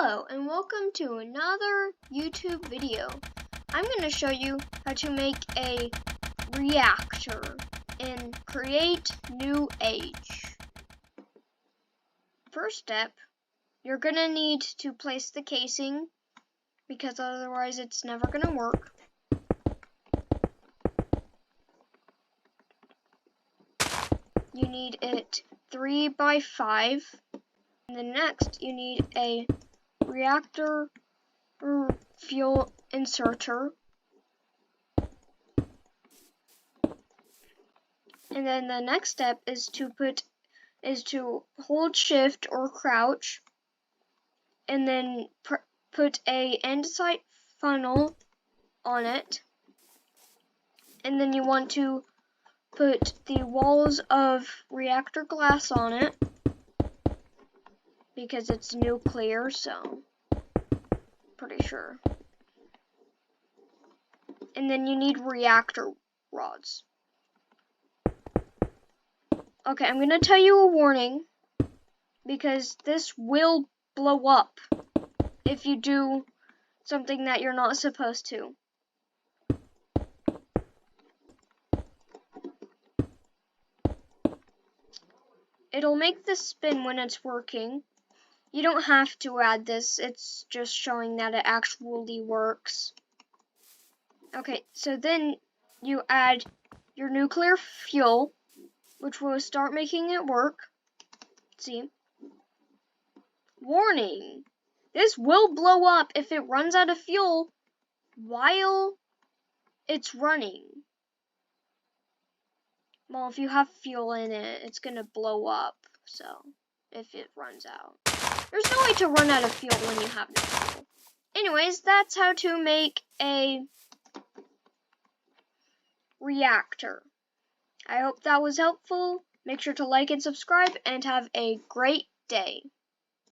Hello and welcome to another YouTube video. I'm going to show you how to make a reactor in Create New Age. First step, you're going to need to place the casing because otherwise it's never going to work. You need it 3 by 5. And then next you need a reactor fuel inserter. And then the next step is to hold shift or crouch and then put a andesite funnel on it. And then you want to put the walls of reactor glass on it because it's nuclear, so pretty sure. And then you need reactor rods. Okay, I'm going to tell you a warning because this will blow up if you do something that you're not supposed to. It'll make this spin when it's working. You don't have to add this, it's just showing that it actually works. Okay, so then you add your nuclear fuel, which will start making it work. See? Warning! This will blow up if it runs out of fuel while it's running. Well, if you have fuel in it, it's gonna blow up, so if it runs out. There's no way to run out of fuel when you have no fuel. Anyways, that's how to make a reactor. I hope that was helpful. Make sure to like and subscribe and have a great day.